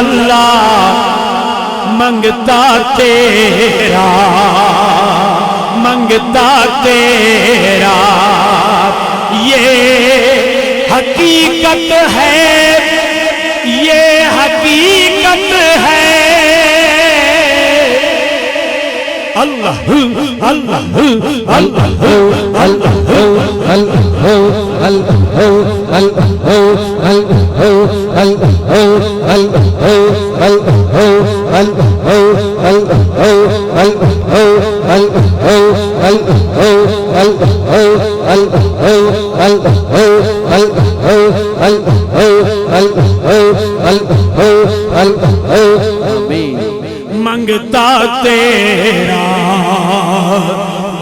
اللہ منگتا تیرا تیرا یہ حقیقت ہے یہ حقیقت ہے اللہ اللہ اللہ منگتا تیرا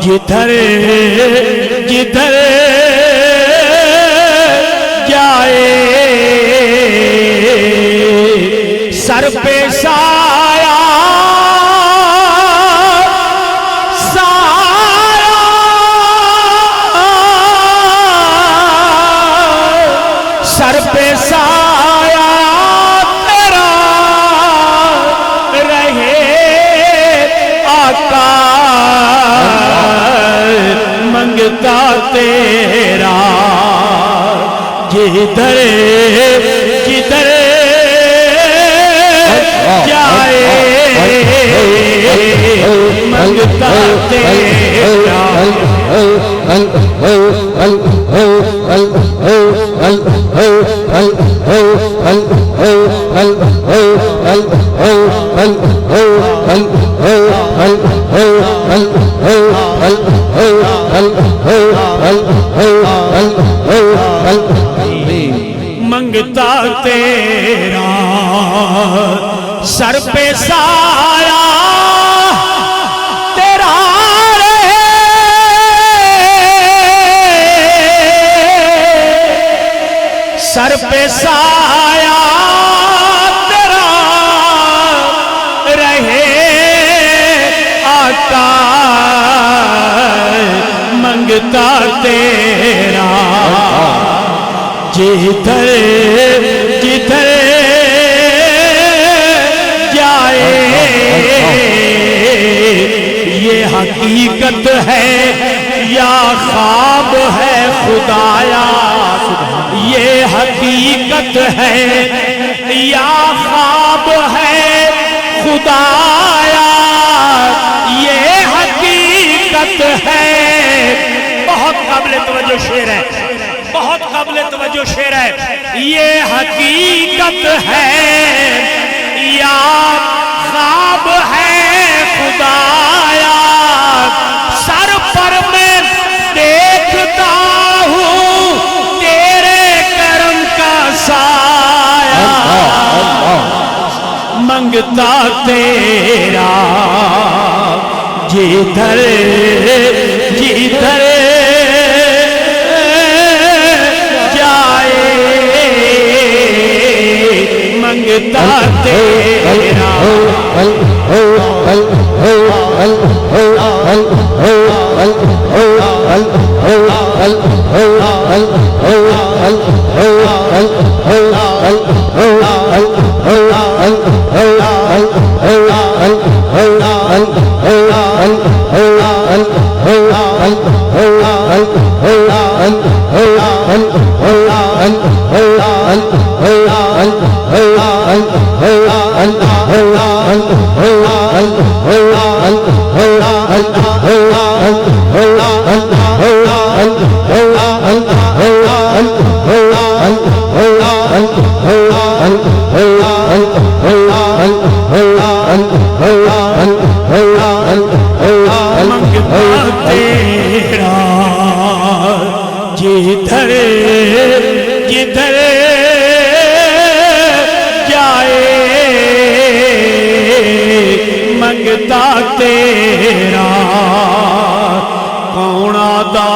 جدھر جدھر جائے سر پہ سایہ سر پہ سایہ تیرا رہے آقا منگتا تیرا جدھر جدھر جائے منگتا تیرا منگتا تیرا سر پہ سایہ تیرا رہے سر پہ سایہ تیرا رہے آقا منگتا تیرا جدھر جدھر جائے یہ حقیقت ہے یا خواب ہے خدایا یہ حقیقت ہے یا خواب ہے خدایا یہ حقیقت ہے بہت قابل توجہ شعر ہے بہت قابل توجہ شعر ہے یہ حقیقت ہے یا خواب ہے خدایا سر پر میں دیکھتا ہوں تیرے کرم کا سایہ منگتا تیرا جدھر جدھر منگتا تیرا جدھر جدھر جائے منگتا تیرا کون آدا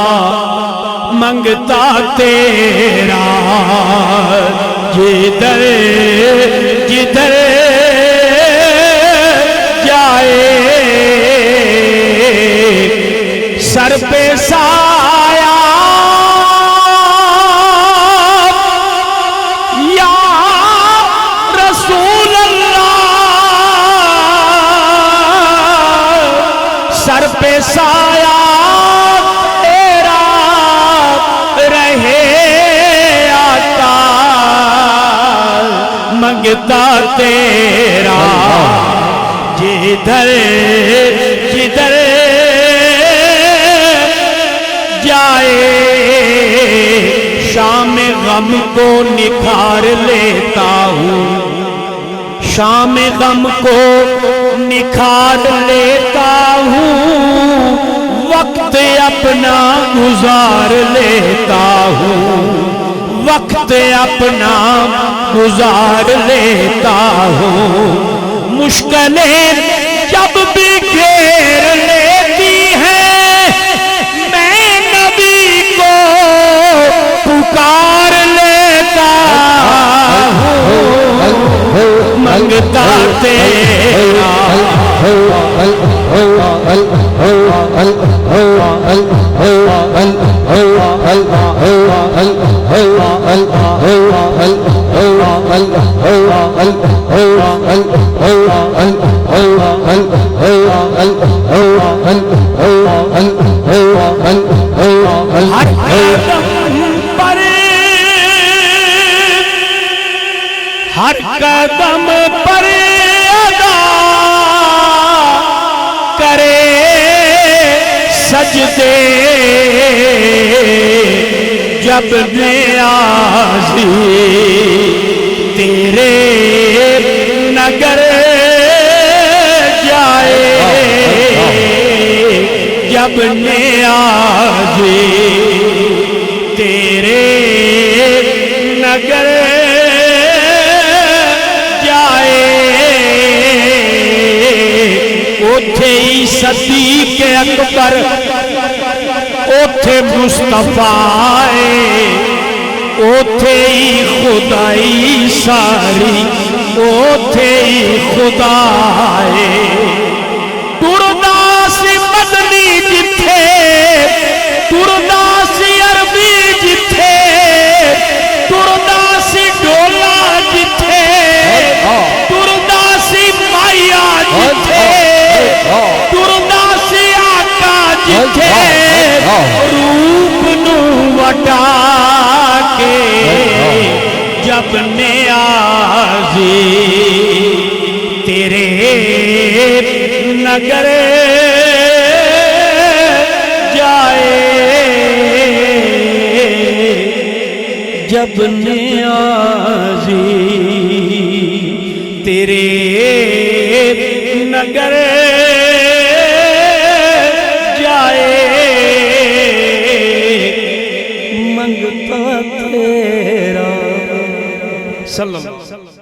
منگتا تیرا جدھر جدھر جائے سر پہ سایہ یا رسول اللہ پہ سایہ تیرا رہے آقا منگتا تیرا جدھر جدھر جائے شام غم کو نکھار لیتا ہوں شام غم کو نکھار لیتا ہوں وقت اپنا گزار لیتا ہوں وقت اپنا گزار لیتا ہوں مشکلیں جب بھی گھیر لیتی ہیں میں نبی کو پکار لیتا ہوں منگتا تیرا ہر قدم پر ادا کرے سجدے جب نیازی تیرے نگر جائے جب نیازی تیرے نگر اوتھے صدیق اکبر اوتھے مصطفیٰ اوتھے خدائی ساری اوتھے خدا ٹردا سی مدنی جتھے ٹردا سی عربی جتھے ٹردا سی ڈولا جتھے ٹردا سی مایا جتھے ٹردا سی آقا جتھے روپ نو وٹا کے جب نیازی تیرے نگر جائے جب نیازی تیرے نگر جائے منگتا تیرا صلی اللہ